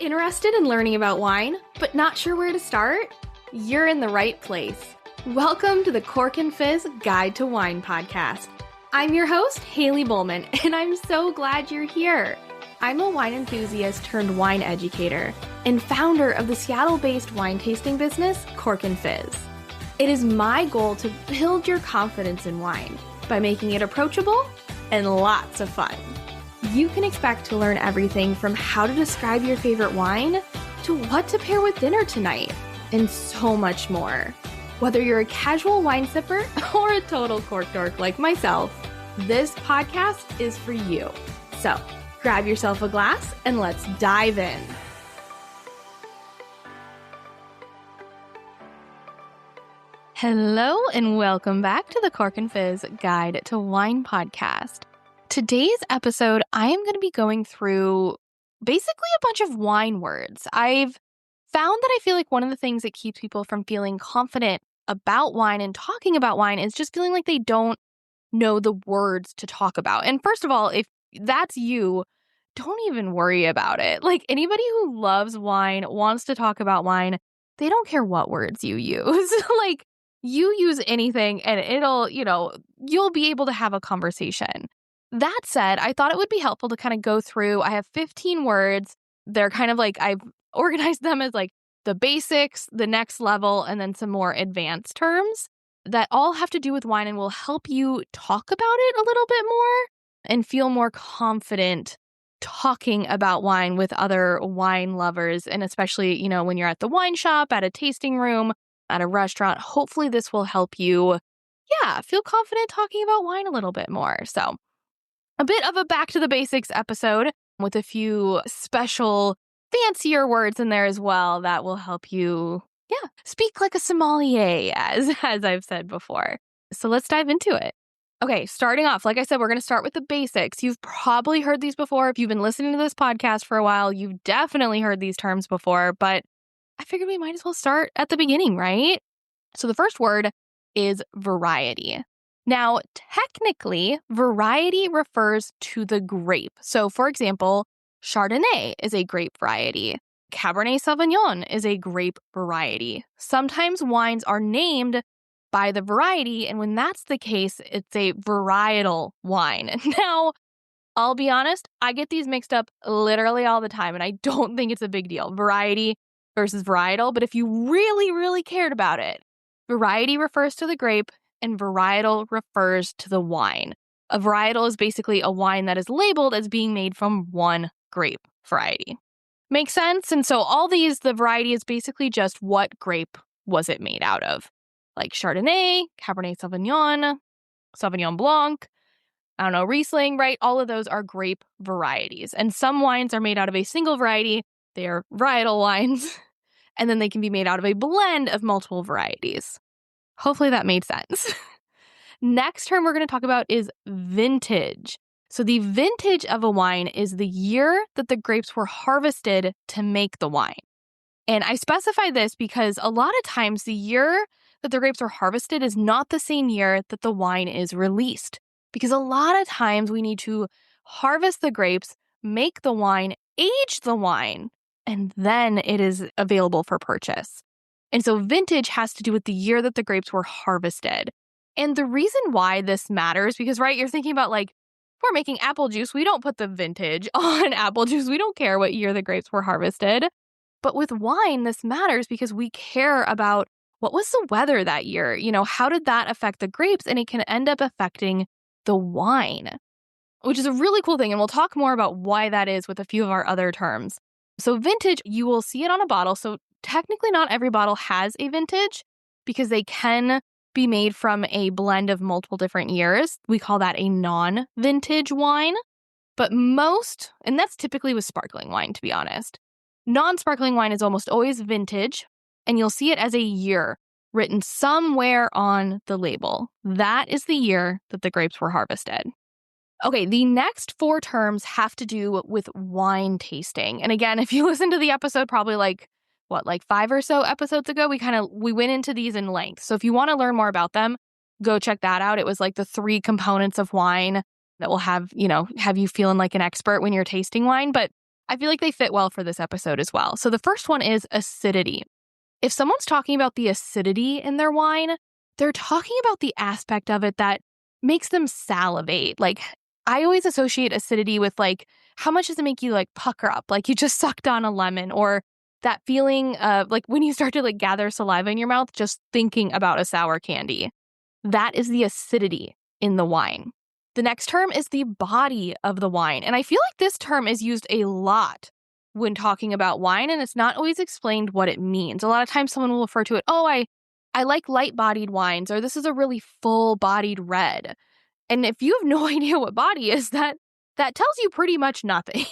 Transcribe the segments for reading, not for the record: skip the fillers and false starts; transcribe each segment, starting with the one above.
Interested in learning about wine, but not sure where to start? You're in the right place. Welcome to the Cork and Fizz Guide to Wine podcast. I'm your host, Haley Bowman, and I'm so glad you're here. I'm a wine enthusiast turned wine educator and founder of the Seattle-based wine tasting business, Cork and Fizz. It is my goal to build your confidence in wine by making it approachable and lots of fun. You can expect to learn everything from how to describe your favorite wine to what to pair with dinner tonight, and so much more. Whether you're a casual wine sipper or a total cork dork like myself, this podcast is for you. So grab yourself a glass and let's dive in. Hello and welcome back to the Cork and Fizz Guide to Wine podcast. Today's episode, I am going to be going through basically a bunch of wine words. I've found that I feel like one of the things that keeps people from feeling confident about wine and talking about wine is just feeling like they don't know the words to talk about. And first of all, if that's you, don't even worry about it. Like anybody who loves wine, wants to talk about wine, they don't care what words you use. Like you use anything and it'll, you'll be able to have a conversation. That said, I thought it would be helpful to kind of go through. I have 15 words. They're kind of like, I've organized them as like the basics, the next level, and then some more advanced terms that all have to do with wine and will help you talk about it a little bit more and feel more confident talking about wine with other wine lovers. And especially, when you're at the wine shop, at a tasting room, at a restaurant, hopefully this will help you, feel confident talking about wine a little bit more. So a bit of a back to the basics episode with a few special fancier words in there as well that will help you, speak like a sommelier, as I've said before. So let's dive into it. Okay, starting off, like I said, we're going to start with the basics. You've probably heard these before. If you've been listening to this podcast for a while, you've definitely heard these terms before, but I figured we might as well start at the beginning, right? So the first word is variety. Now, technically, variety refers to the grape. So, for example, Chardonnay is a grape variety. Cabernet Sauvignon is a grape variety. Sometimes wines are named by the variety, and when that's the case, it's a varietal wine. Now, I'll be honest, I get these mixed up literally all the time, and I don't think it's a big deal. Variety versus varietal, but if you really, really cared about it, variety refers to the grape, and varietal refers to the wine. A varietal is basically a wine that is labeled as being made from one grape variety. Makes sense? And so all these, the variety is basically just what grape was it made out of. Like Chardonnay, Cabernet Sauvignon, Sauvignon Blanc, Riesling, right? All of those are grape varieties. And some wines are made out of a single variety. They are varietal wines. And then they can be made out of a blend of multiple varieties. Hopefully that made sense. Next term we're going to talk about is vintage. So the vintage of a wine is the year that the grapes were harvested to make the wine. And I specify this because a lot of times the year that the grapes were harvested is not the same year that the wine is released. Because a lot of times we need to harvest the grapes, make the wine, age the wine, and then it is available for purchase. And so vintage has to do with the year that the grapes were harvested. And the reason why this matters, because, right, you're thinking about like, if we're making apple juice, we don't put the vintage on apple juice. We don't care what year the grapes were harvested. But with wine, this matters because we care about what was the weather that year? How did that affect the grapes? And it can end up affecting the wine, which is a really cool thing. And we'll talk more about why that is with a few of our other terms. So vintage, you will see it on a bottle. So technically not every bottle has a vintage because they can be made from a blend of multiple different years. We call that a non-vintage wine. But most, and that's typically with sparkling wine, to be honest. Non-sparkling wine is almost always vintage, and you'll see it as a year written somewhere on the label. That is the year that the grapes were harvested. Okay, the next four terms have to do with wine tasting. And again, if you listen to the episode probably like 5 or so episodes ago, we went into these in length. So if you want to learn more about them, go check that out. It was like the 3 components of wine that will have you feeling like an expert when you're tasting wine. But I feel like they fit well for this episode as well. So the first one is acidity. If someone's talking about the acidity in their wine, they're talking about the aspect of it that makes them salivate. Like, I always associate acidity with like, how much does it make you like pucker up? Like you just sucked on a lemon, or that feeling of like when you start to like gather saliva in your mouth just thinking about a sour candy. That is the acidity in the wine. The next term is the body of the wine. And I feel like this term is used a lot when talking about wine, and it's not always explained what it means. A lot of times someone will refer to it, oh, I like light-bodied wines, or this is a really full-bodied red. And if you have no idea what body is, that tells you pretty much nothing.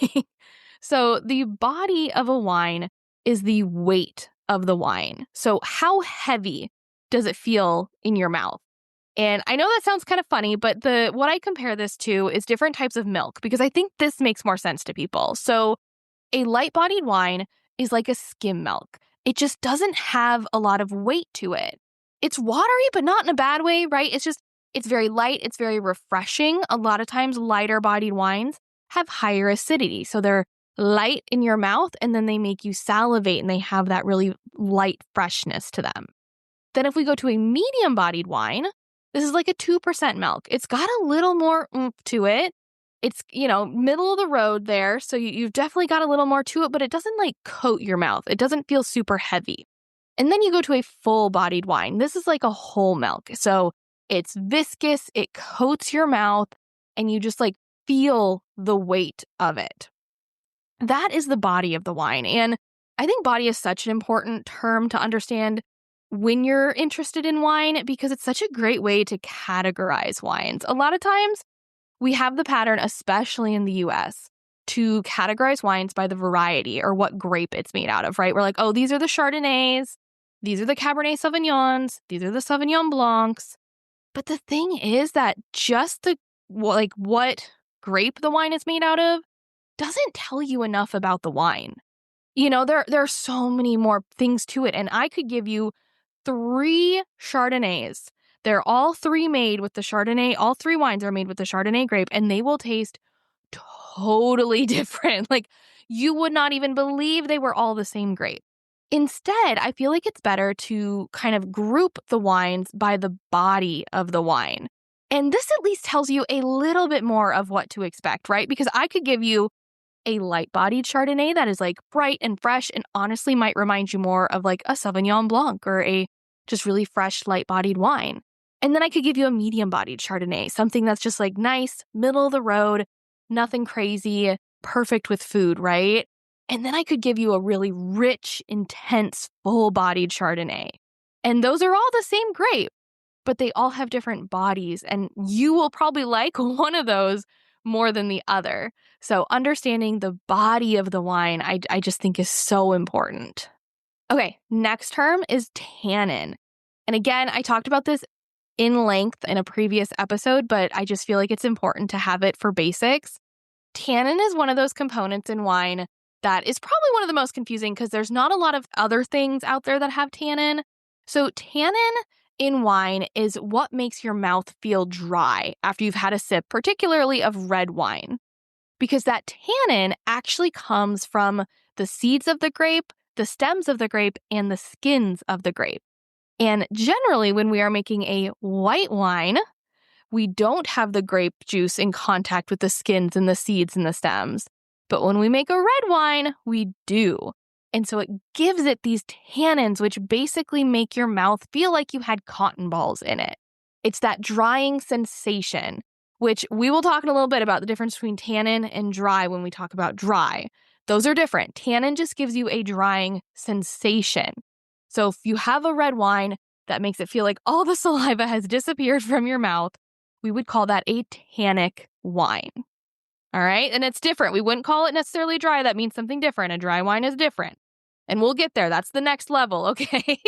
So the body of a wine is the weight of the wine. So how heavy does it feel in your mouth? And I know that sounds kind of funny, but what I compare this to is different types of milk, because I think this makes more sense to people. So a light-bodied wine is like a skim milk. It just doesn't have a lot of weight to it. It's watery, but not in a bad way, right? It's very light. It's very refreshing. A lot of times lighter-bodied wines have higher acidity. So they're light in your mouth, and then they make you salivate, and they have that really light freshness to them. Then if we go to a medium-bodied wine, this is like a 2% milk. It's got a little more oomph to it. It's, middle of the road there. So you've definitely got a little more to it, but it doesn't like coat your mouth. It doesn't feel super heavy. And then you go to a full-bodied wine. This is like a whole milk. So it's viscous, it coats your mouth, and you just like feel the weight of it. That is the body of the wine. And I think body is such an important term to understand when you're interested in wine, because it's such a great way to categorize wines. A lot of times we have the pattern, especially in the US, to categorize wines by the variety or what grape it's made out of, right? We're like, oh, these are the Chardonnays, these are the Cabernet Sauvignons, these are the Sauvignon Blancs. But the thing is that just what grape the wine is made out of doesn't tell you enough about the wine. There are so many more things to it, and I could give you 3 Chardonnays. They're all 3 made with the Chardonnay. All 3 wines are made with the Chardonnay grape, and they will taste totally different. Like, you would not even believe they were all the same grape. Instead, I feel like it's better to kind of group the wines by the body of the wine. And this at least tells you a little bit more of what to expect, right? Because I could give you a light-bodied Chardonnay that is like bright and fresh and honestly might remind you more of like a Sauvignon Blanc or a just really fresh, light-bodied wine. And then I could give you a medium-bodied Chardonnay, something that's just like nice, middle of the road, nothing crazy, perfect with food, right? And then I could give you a really rich, intense, full-bodied Chardonnay. And those are all the same grape, but they all have different bodies, and you will probably like one of those more than the other. So understanding the body of the wine, I just think is so important. Okay, next term is tannin. And again, I talked about this in length in a previous episode, but I just feel like it's important to have it for basics. Tannin is one of those components in wine that is probably one of the most confusing because there's not a lot of other things out there that have tannin. So tannin in wine is what makes your mouth feel dry after you've had a sip, particularly of red wine. Because that tannin actually comes from the seeds of the grape, the stems of the grape, and the skins of the grape. And generally, when we are making a white wine, we don't have the grape juice in contact with the skins and the seeds and the stems. But when we make a red wine, we do. And so it gives it these tannins, which basically make your mouth feel like you had cotton balls in it. It's that drying sensation, which we will talk in a little bit about the difference between tannin and dry when we talk about dry. Those are different. Tannin just gives you a drying sensation. So if you have a red wine that makes it feel like all the saliva has disappeared from your mouth, we would call that a tannic wine. All right? And it's different. We wouldn't call it necessarily dry. That means something different. A dry wine is different. And we'll get there. That's the next level, okay?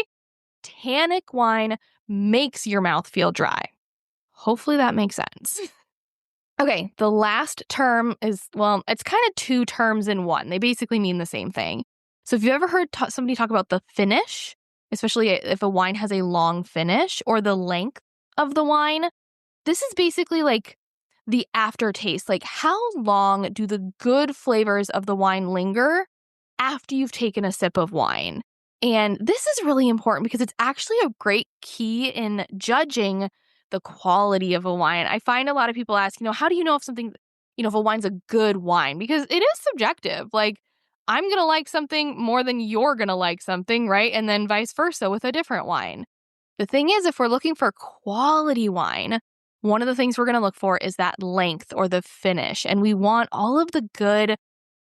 Tannic wine makes your mouth feel dry. Hopefully that makes sense. Okay, the last term is, well, it's kind of 2 terms in one. They basically mean the same thing. So if you ever heard somebody talk about the finish, especially if a wine has a long finish, or the length of the wine, this is basically like the aftertaste. Like, how long do the good flavors of the wine linger after you've taken a sip of wine? And this is really important because it's actually a great key in judging the quality of a wine. I find a lot of people ask, how do you know if something, if a wine's a good wine? Because it is subjective. Like, I'm going to like something more than you're going to like something, right? And then vice versa with a different wine. The thing is, if we're looking for quality wine, one of the things we're going to look for is that length or the finish. And we want all of the good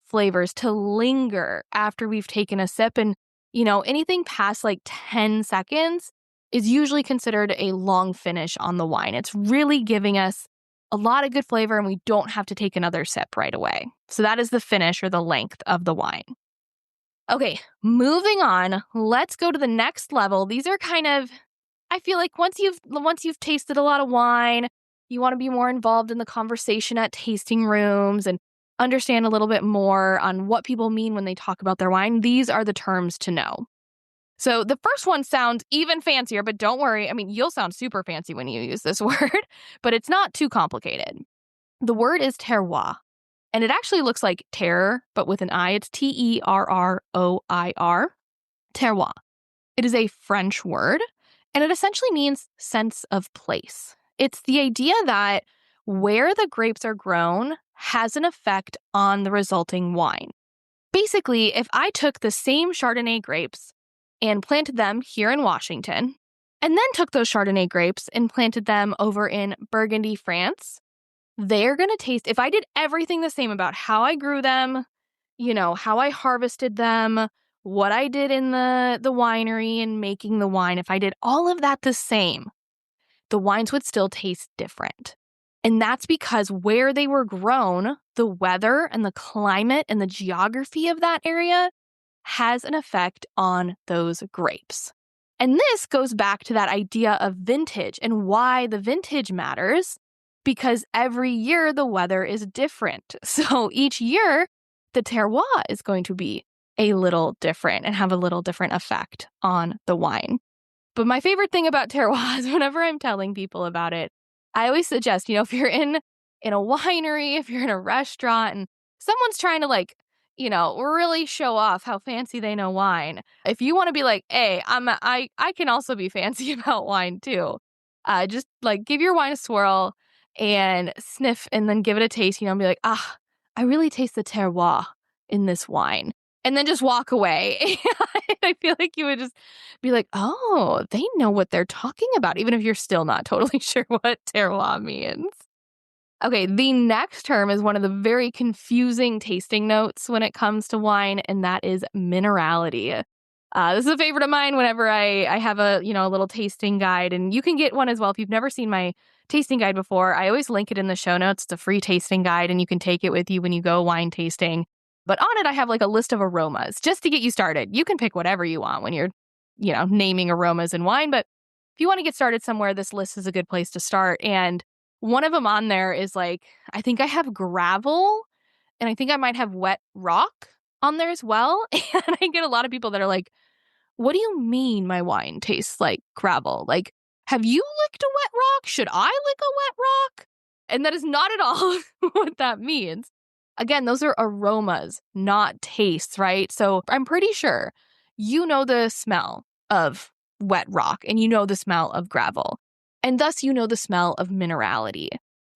flavors to linger after we've taken a sip. And, anything past like 10 seconds is usually considered a long finish on the wine. It's really giving us a lot of good flavor and we don't have to take another sip right away. So that is the finish or the length of the wine. Okay, moving on, let's go to the next level. These are kind of, I feel like once you've tasted a lot of wine, you want to be more involved in the conversation at tasting rooms and understand a little bit more on what people mean when they talk about their wine. These are the terms to know. So the first one sounds even fancier, but don't worry. I mean, you'll sound super fancy when you use this word, but it's not too complicated. The word is terroir, and it actually looks like terror, but with an I. It's terroir, terroir. It is a French word, and it essentially means sense of place. It's the idea that where the grapes are grown has an effect on the resulting wine. Basically, if I took the same Chardonnay grapes and planted them here in Washington, and then took those Chardonnay grapes and planted them over in Burgundy, France, they're going to taste, if I did everything the same about how I grew them, how I harvested them, what I did in the winery and making the wine, if I did all of that the same, the wines would still taste different. And that's because where they were grown, the weather and the climate and the geography of that area has an effect on those grapes. And this goes back to that idea of vintage and why the vintage matters, because every year the weather is different. So each year, the terroir is going to be a little different and have a little different effect on the wine. But my favorite thing about terroir is whenever I'm telling people about it, I always suggest, if you're in a winery, if you're in a restaurant and someone's trying to really show off how fancy they know wine. If you want to be like, hey, I can also be fancy about wine too. Just give your wine a swirl and sniff and then give it a taste, and be like, I really taste the terroir in this wine. And then just walk away. I feel like you would just be like, oh, they know what they're talking about, even if you're still not totally sure what terroir means. Okay, the next term is one of the very confusing tasting notes when it comes to wine, and that is minerality. This is a favorite of mine whenever I have a little tasting guide, and you can get one as well if you've never seen my tasting guide before. I always link it in the show notes. It's a free tasting guide, and you can take it with you when you go wine tasting. But on it, I have a list of aromas just to get you started. You can pick whatever you want when you're, naming aromas in wine. But if you want to get started somewhere, this list is a good place to start. And one of them on there is I think I have gravel, and I think I might have wet rock on there as well. And I get a lot of people that are like, what do you mean my wine tastes like gravel? Have you licked a wet rock? Should I lick a wet rock? And that is not at all what that means. Again, those are aromas, not tastes, right? So I'm pretty sure you know the smell of wet rock and you know the smell of gravel. And thus you know the smell of minerality.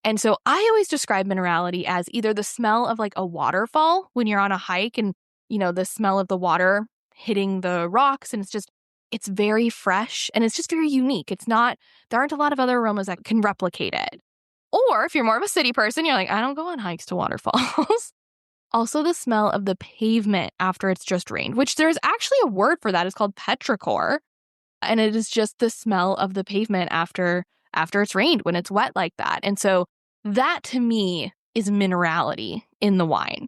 And so I always describe minerality as either the smell of a waterfall when you're on a hike and, the smell of the water hitting the rocks. And it's very fresh and it's just very unique. There aren't a lot of other aromas that can replicate it. Or if you're more of a city person, you're like, I don't go on hikes to waterfalls. Also, the smell of the pavement after it's just rained, which there's actually a word for that. It's called petrichor. And it is just the smell of the pavement after it's rained when it's wet like that. And so that to me is minerality in the wine.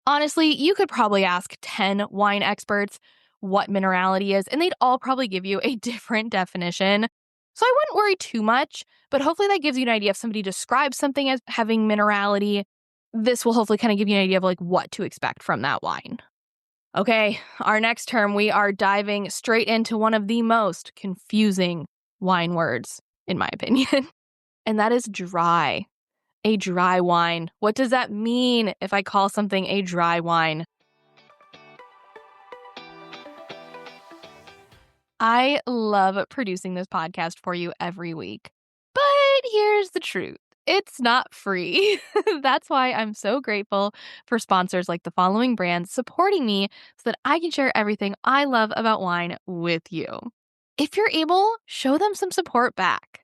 Honestly, you could probably ask 10 wine experts what minerality is, and they'd all probably give you a different definition. So I wouldn't worry too much, but hopefully that gives you an idea if somebody describes something as having minerality. This will hopefully kind of give you an idea of what to expect from that wine. Okay, our next term, we are diving straight into one of the most confusing wine words, in my opinion, and that is dry. A dry wine. What does that mean if I call something a dry wine? I love producing this podcast for you every week. But here's the truth. It's not free. That's why I'm so grateful for sponsors like the following brands supporting me so that I can share everything I love about wine with you. If you're able, show them some support back.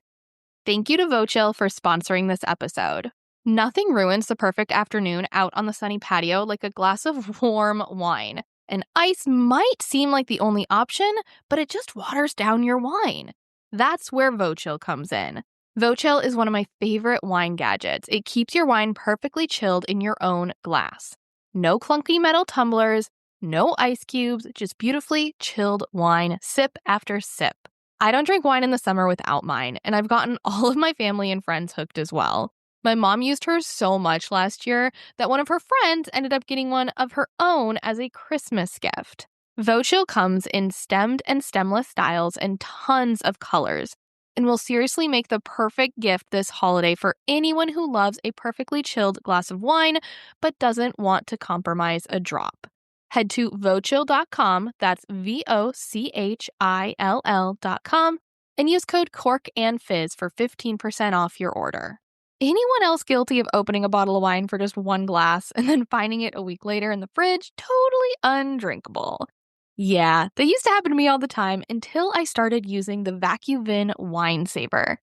Thank you to Vochill for sponsoring this episode. Nothing ruins the perfect afternoon out on the sunny patio like a glass of warm wine. And ice might seem like the only option, but it just waters down your wine. That's where Vochill comes in. Vochill is one of my favorite wine gadgets. It keeps your wine perfectly chilled in your own glass. No clunky metal tumblers, no ice cubes, just beautifully chilled wine, sip after sip. I don't drink wine in the summer without mine, and I've gotten all of my family and friends hooked as well. My mom used hers so much last year that one of her friends ended up getting one of her own as a Christmas gift. Vochill comes in stemmed and stemless styles and tons of colors, and will seriously make the perfect gift this holiday for anyone who loves a perfectly chilled glass of wine but doesn't want to compromise a drop. Head to Vochill.com, that's VOCHILL.com, and use code CORKANDFIZZ for 15% off your order. Anyone else guilty of opening a bottle of wine for just one glass and then finding it a week later in the fridge totally undrinkable? Yeah, that used to happen to me all the time until I started using the VacuVin Wine Saver.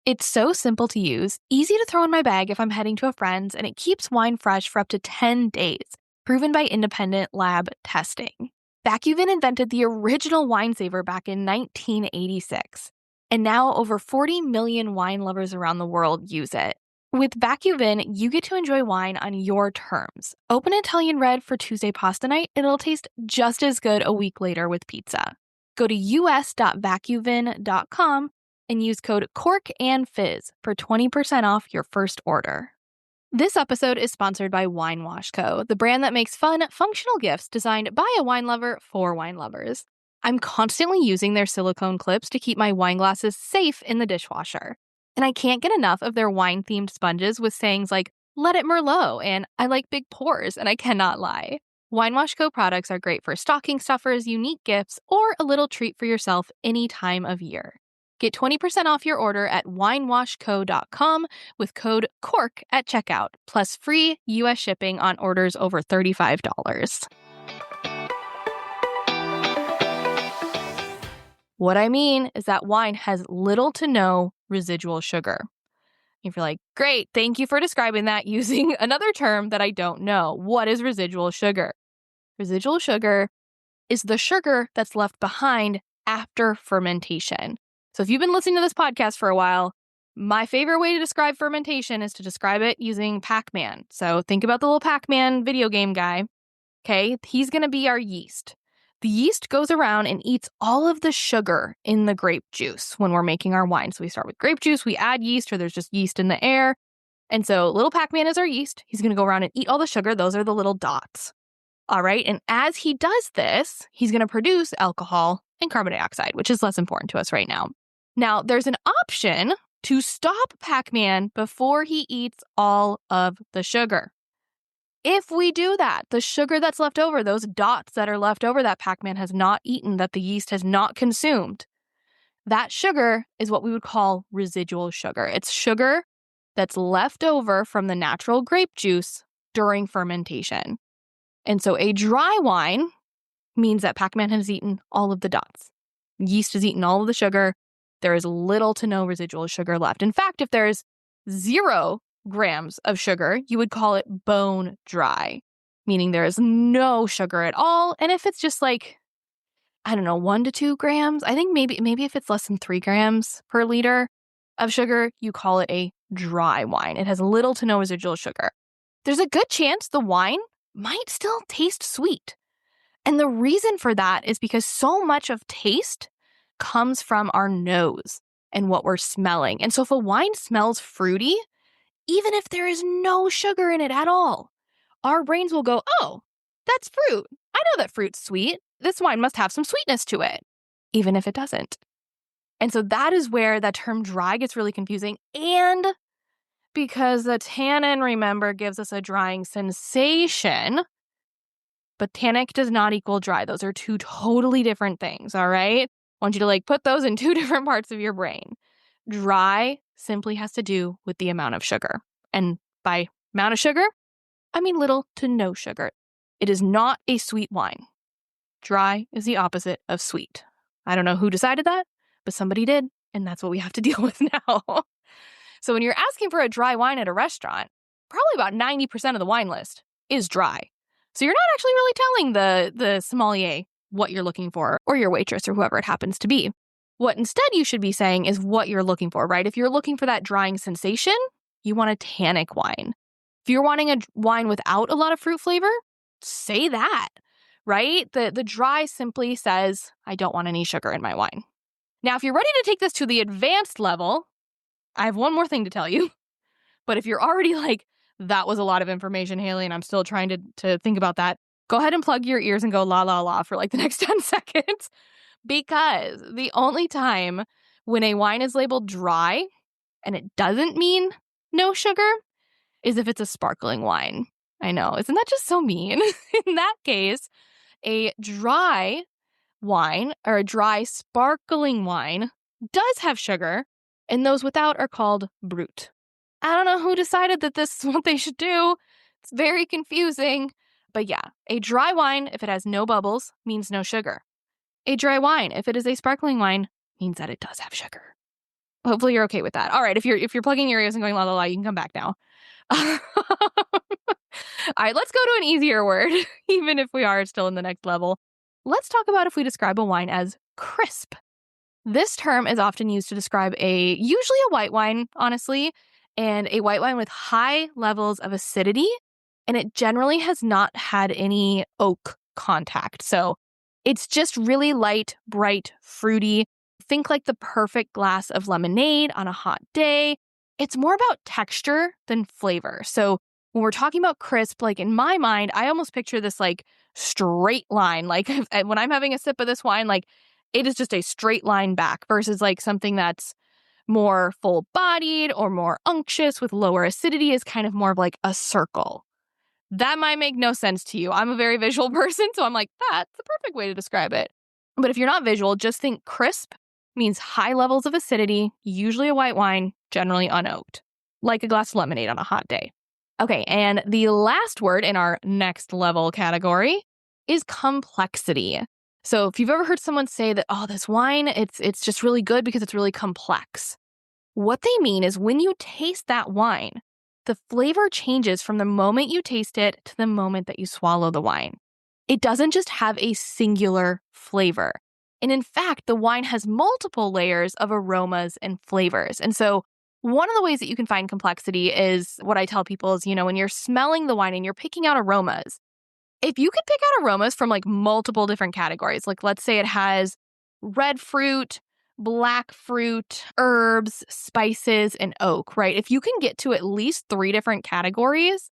It's so simple to use, easy to throw in my bag if I'm heading to a friend's, and it keeps wine fresh for up to 10 days. Proven by independent lab testing. VacuVin invented the original wine saver back in 1986, and now over 40 million wine lovers around the world use it. With VacuVin, you get to enjoy wine on your terms. Open Italian red for Tuesday pasta night, and it'll taste just as good a week later with pizza. Go to us.vacuvin.com and use code CORKANDFIZZ for 20% off your first order. This episode is sponsored by Wine Wash Co., the brand that makes fun, functional gifts designed by a wine lover for wine lovers. I'm constantly using their silicone clips to keep my wine glasses safe in the dishwasher. And I can't get enough of their wine-themed sponges with sayings like, "Let it Merlot," and "I like big pours," and I cannot lie. Wine Wash Co. products are great for stocking stuffers, unique gifts, or a little treat for yourself any time of year. Get 20% off your order at winewashco.com with code CORK at checkout, plus free U.S. shipping on orders over $35. What I mean is that wine has little to no residual sugar. If you're like, great, thank you for describing that using another term that I don't know. What is residual sugar? Residual sugar is the sugar that's left behind after fermentation. So if you've been listening to this podcast for a while, my favorite way to describe fermentation is to describe it using Pac-Man. So think about the little Pac-Man video game guy. Okay, he's going to be our yeast. The yeast goes around and eats all of the sugar in the grape juice when we're making our wine. So we start with grape juice, we add yeast, or there's just yeast in the air. And so little Pac-Man is our yeast. He's going to go around and eat all the sugar. Those are the little dots. All right, and as he does this, he's going to produce alcohol and carbon dioxide, which is less important to us right now. Now, there's an option to stop Pac-Man before he eats all of the sugar. If we do that, the sugar that's left over, those dots that are left over that Pac-Man has not eaten, that the yeast has not consumed, that sugar is what we would call residual sugar. It's sugar that's left over from the natural grape juice during fermentation. And so a dry wine means that Pac-Man has eaten all of the dots. Yeast has eaten all of the sugar. There is little to no residual sugar left. In fact, if there's 0 grams of sugar, you would call it bone dry, meaning there is no sugar at all. And if it's just like, 1 to 2 grams, I think maybe if it's less than 3 grams per liter of sugar, you call it a dry wine. It has little to no residual sugar. There's a good chance the wine might still taste sweet. And the reason for that is because so much of taste comes from our nose and what we're smelling. And so if a wine smells fruity, even if there is no sugar in it at all, our brains will go, "Oh, that's fruit. I know that fruit's sweet. This wine must have some sweetness to it," even if it doesn't. And so that is where that term dry gets really confusing. And because the tannin, remember, gives us a drying sensation. But tannic does not equal dry. Those are two totally different things, all right? I want you to put those in two different parts of your brain. Dry simply has to do with the amount of sugar. And by amount of sugar, I mean little to no sugar. It is not a sweet wine. Dry is the opposite of sweet. I don't know who decided that, but somebody did, and that's what we have to deal with now. So when you're asking for a dry wine at a restaurant, probably about 90% of the wine list is dry. So you're not actually really telling the sommelier what you're looking for, or your waitress, or whoever it happens to be. What instead you should be saying is what you're looking for, right? If you're looking for that drying sensation, you want a tannic wine. If you're wanting a wine without a lot of fruit flavor, say that, right? The dry simply says, I don't want any sugar in my wine. Now, if you're ready to take this to the advanced level, I have one more thing to tell you. But if you're already that was a lot of information, Haley, and I'm still trying to think about that, go ahead and plug your ears and go la la la for the next 10 seconds. Because the only time when a wine is labeled dry and it doesn't mean no sugar is if it's a sparkling wine. I know, isn't that just so mean? In that case, a dry wine or a dry sparkling wine does have sugar, and those without are called brut. I don't know who decided that this is what they should do. It's very confusing. But yeah, a dry wine, if it has no bubbles, means no sugar. A dry wine, if it is a sparkling wine, means that it does have sugar. Hopefully you're okay with that. All right, if you're plugging your ears and going la la la, you can come back now. All right, let's go to an easier word, even if we are still in the next level. Let's talk about if we describe a wine as crisp. This term is often used to describe usually a white wine, honestly, and a white wine with high levels of acidity, and it generally has not had any oak contact. So it's just really light, bright, fruity. Think like the perfect glass of lemonade on a hot day. It's more about texture than flavor. So when we're talking about crisp, in my mind, I almost picture this straight line. When I'm having a sip of this wine, it is just a straight line back versus something that's more full-bodied or more unctuous with lower acidity is kind of more of a circle. That might make no sense to you. I'm a very visual person, so I'm that's the perfect way to describe it. But if you're not visual, just think crisp means high levels of acidity, usually a white wine, generally unoaked, like a glass of lemonade on a hot day. Okay, and the last word in our next level category is complexity. So if you've ever heard someone say that, oh, this wine, it's just really good because it's really complex. What they mean is when you taste that wine, the flavor changes from the moment you taste it to the moment that you swallow the wine. It doesn't just have a singular flavor. And in fact, the wine has multiple layers of aromas and flavors. And so one of the ways that you can find complexity is what I tell people is, when you're smelling the wine and you're picking out aromas, if you could pick out aromas from multiple different categories, let's say it has red fruit, black fruit, herbs, spices, and oak, right? If you can get to at least 3 different categories,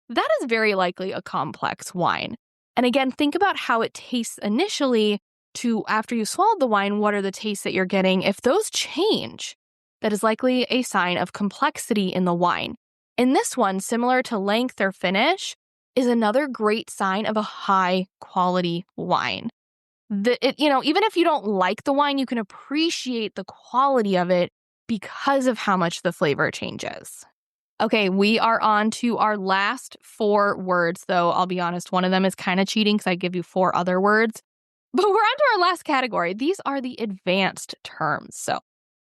that is very likely a complex wine. And again, think about how it tastes initially to after you swallowed the wine, what are the tastes that you're getting? If those change, that is likely a sign of complexity in the wine. And this one, similar to length or finish, is another great sign of a high quality wine. Even if you don't like the wine, you can appreciate the quality of it because of how much the flavor changes. Okay, we are on to our last 4 words, though I'll be honest, one of them is kind of cheating because I give you 4 other words. But we're on to our last category. These are the advanced terms. So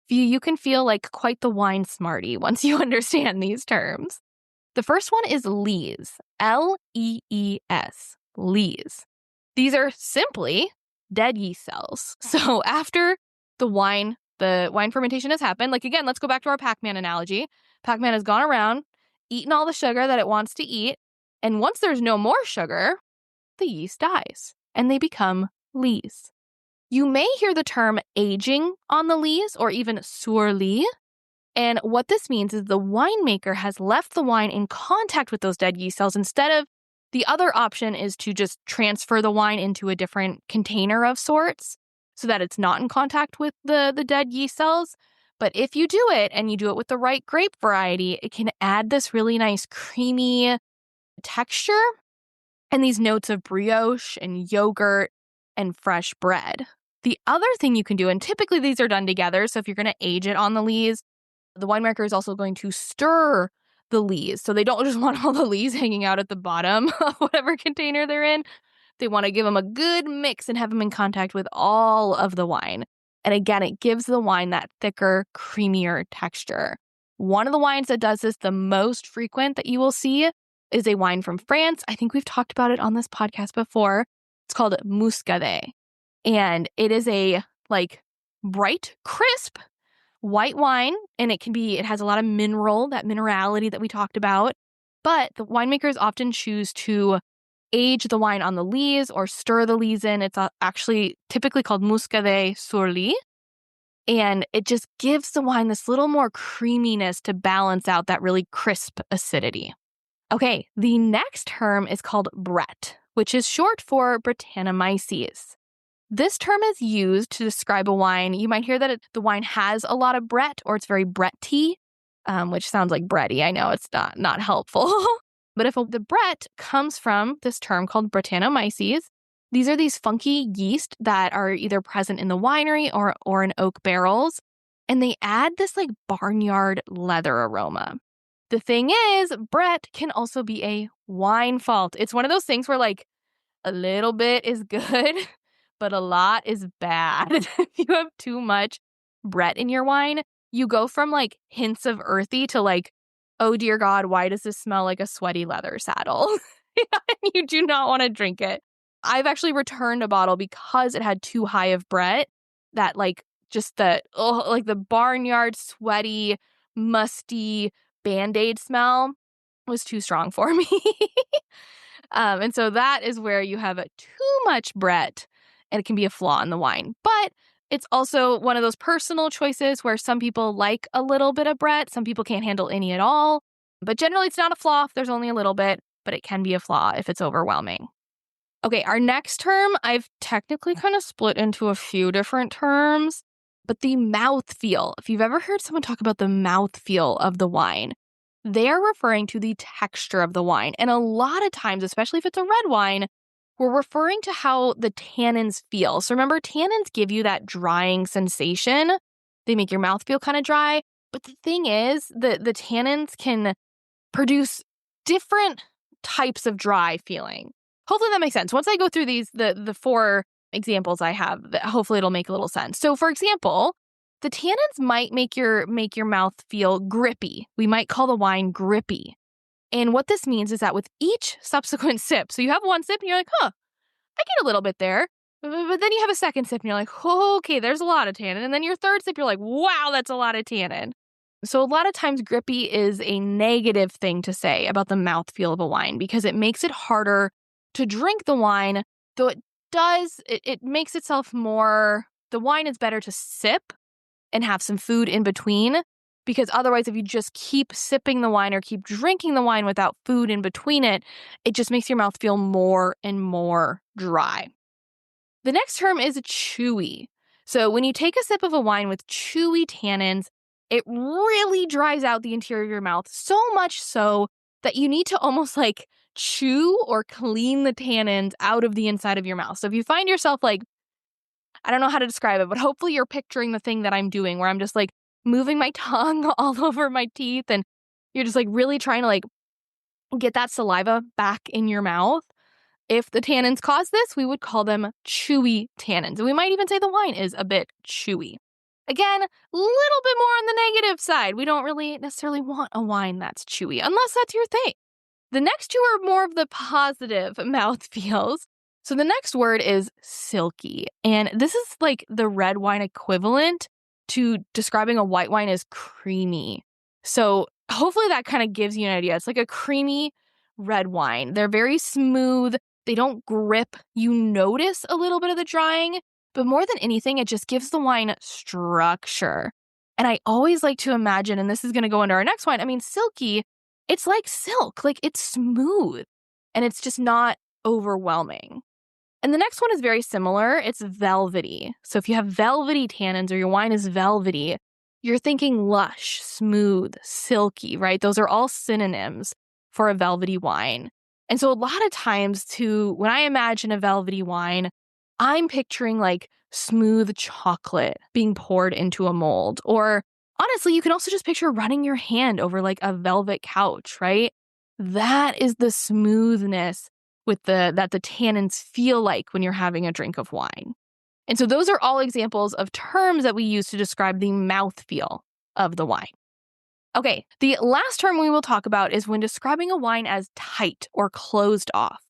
you can feel like quite the wine smarty once you understand these terms. The first one is lees, L-E-E-S, lees. These are simply dead yeast cells. So after the wine fermentation has happened, again, let's go back to our Pac-Man analogy. Pac-Man has gone around, eaten all the sugar that it wants to eat, and once there's no more sugar, the yeast dies, and they become lees. You may hear the term aging on the lees or even sur lie. And what this means is the winemaker has left the wine in contact with those dead yeast cells. Instead of the other option is to just transfer the wine into a different container of sorts so that it's not in contact with the dead yeast cells. But if you do it and you do it with the right grape variety, it can add this really nice creamy texture and these notes of brioche and yogurt and fresh bread. The other thing you can do, and typically these are done together, so if you're going to age it on the lees, the winemaker is also going to stir the lees. So they don't just want all the lees hanging out at the bottom of whatever container they're in. They want to give them a good mix and have them in contact with all of the wine. And again, it gives the wine that thicker, creamier texture. One of the wines that does this the most frequent that you will see is a wine from France. I think we've talked about it on this podcast before. It's called Muscadet. And it is a bright, crisp white wine. And it has a lot of minerality that we talked about. But the winemakers often choose to age the wine on the lees or stir the lees in. It's actually typically called Muscadet sur lie. And it just gives the wine this little more creaminess to balance out that really crisp acidity. Okay, the next term is called Brett, which is short for Brettanomyces. This term is used to describe a wine. You might hear that the wine has a lot of Brett or it's very Bretty, which sounds like bready. I know it's not helpful. But if the Brett comes from this term called Brettanomyces, these are these funky yeast that are either present in the winery or in oak barrels, and they add this barnyard leather aroma. The thing is, Brett can also be a wine fault. It's one of those things where a little bit is good, but a lot is bad. If you have too much Brett in your wine, you go from hints of earthy to oh dear God, why does this smell like a sweaty leather saddle? You do not want to drink it. I've actually returned a bottle because it had too high of Brett. That the barnyard, sweaty, musty Band-Aid smell was too strong for me. And so that is where you have too much Brett, and it can be a flaw in the wine. But it's also one of those personal choices where some people like a little bit of Brett. Some people can't handle any at all. But generally, it's not a flaw if there's only a little bit, but it can be a flaw if it's overwhelming. Okay, our next term, I've technically kind of split into a few different terms, but the mouthfeel. If you've ever heard someone talk about the mouthfeel of the wine, they are referring to the texture of the wine. And a lot of times, especially if it's a red wine, we're referring to how the tannins feel. So remember, tannins give you that drying sensation. They make your mouth feel kind of dry. But the thing is, the tannins can produce different types of dry feeling. Hopefully that makes sense. Once I go through the 4 examples I have, hopefully it'll make a little sense. So for example, the tannins might make your mouth feel grippy. We might call the wine grippy. And what this means is that with each subsequent sip, so you have one sip and you're like, I get a little bit there. But then you have a second sip and you're like, oh, okay, there's a lot of tannin. And then your third sip, you're like, wow, that's a lot of tannin. So a lot of times grippy is a negative thing to say about the mouthfeel of a wine because it makes it harder to drink the wine, though it makes itself more, the wine is better to sip and have some food in between, because otherwise if you just keep sipping the wine or keep drinking the wine without food in between it just makes your mouth feel more and more dry. The next term is chewy. So when you take a sip of a wine with chewy tannins, it really dries out the interior of your mouth, so much so that you need to almost chew or clean the tannins out of the inside of your mouth. So if you find yourself I don't know how to describe it, but hopefully you're picturing the thing that I'm doing where I'm just moving my tongue all over my teeth and you're just really trying to get that saliva back in your mouth. If the tannins cause this, we would call them chewy tannins. And we might even say the wine is a bit chewy. Again, a little bit more on the negative side. We don't really necessarily want a wine that's chewy, unless that's your thing. The next 2 are more of the positive mouthfeels. So the next word is silky. And this is the red wine equivalent to describing a white wine as creamy. So hopefully that kind of gives you an idea. It's like a creamy red wine. They're very smooth. They don't grip. You notice a little bit of the drying, but more than anything, it just gives the wine structure. And I always like to imagine, and this is going to go into our next wine, silky, it's like silk, it's smooth, and it's just not overwhelming. And the next one is very similar. It's velvety. So if you have velvety tannins or your wine is velvety, you're thinking lush, smooth, silky, right? Those are all synonyms for a velvety wine. And so a lot of times when I imagine a velvety wine, I'm picturing like smooth chocolate being poured into a mold. Or honestly, you can also just picture running your hand over like a velvet couch, right? That is the smoothness that the tannins feel like when you're having a drink of wine. And so those are all examples of terms that we use to describe the mouthfeel of the wine. Okay, the last term we will talk about is when describing a wine as tight or closed off.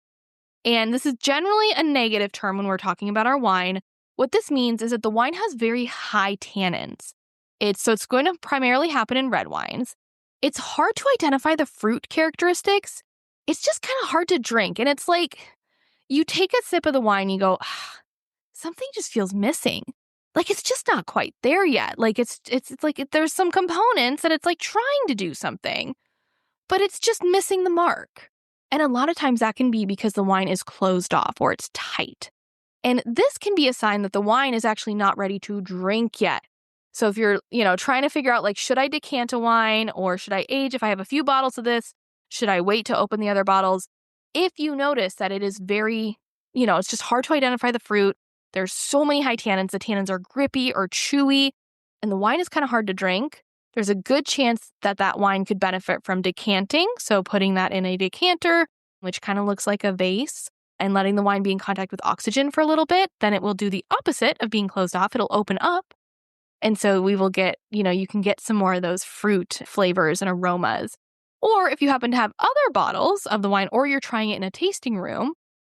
And this is generally a negative term when we're talking about our wine. What this means is that the wine has very high tannins. It's going to primarily happen in red wines. It's hard to identify the fruit characteristics. It's just kind of hard to drink. And it's like you take a sip of the wine, you go, something just feels missing. Like it's just not quite there yet. Like it's like there's some components that it's like trying to do something, but it's just missing the mark. And a lot of times that can be because the wine is closed off or it's tight. And this can be a sign that the wine is actually not ready to drink yet. So if you're, trying to figure out like, should I decant a wine or should I age if I have a few bottles of this? Should I wait to open the other bottles? If you notice that it is very, it's just hard to identify the fruit. There's so many high tannins. The tannins are grippy or chewy, and the wine is kind of hard to drink. There's a good chance that wine could benefit from decanting. So putting that in a decanter, which kind of looks like a vase, and letting the wine be in contact with oxygen for a little bit, then it will do the opposite of being closed off. It'll open up. And so we will get, you can get some more of those fruit flavors and aromas. Or if you happen to have other bottles of the wine or you're trying it in a tasting room,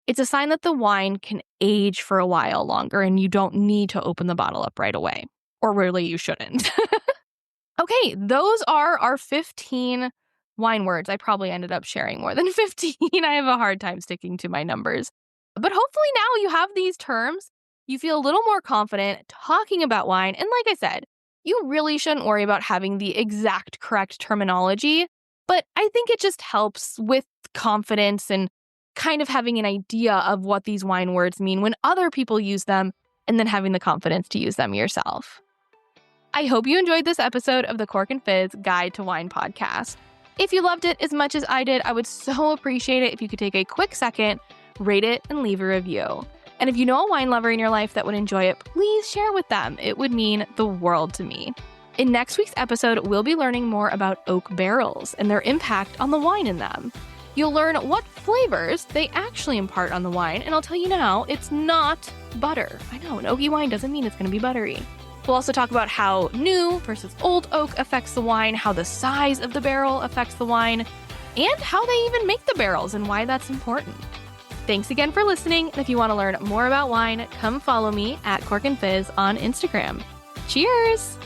it's a sign that the wine can age for a while longer and you don't need to open the bottle up right away. Or really, you shouldn't. Okay, those are our 15 wine words. I probably ended up sharing more than 15. I have a hard time sticking to my numbers. But hopefully now you have these terms. You feel a little more confident talking about wine. And like I said, you really shouldn't worry about having the exact correct terminology. But I think it just helps with confidence and kind of having an idea of what these wine words mean when other people use them and then having the confidence to use them yourself. I hope you enjoyed this episode of the Cork and Fizz Guide to Wine podcast. If you loved it as much as I did, I would so appreciate it if you could take a quick second, rate it, and leave a review. And if you know a wine lover in your life that would enjoy it, please share with them. It would mean the world to me. In next week's episode, we'll be learning more about oak barrels and their impact on the wine in them. You'll learn what flavors they actually impart on the wine, and I'll tell you now, it's not butter. I know, an oaky wine doesn't mean it's going to be buttery. We'll also talk about how new versus old oak affects the wine, how the size of the barrel affects the wine, and how they even make the barrels and why that's important. Thanks again for listening, and if you want to learn more about wine, come follow me at Cork and Fizz on Instagram. Cheers!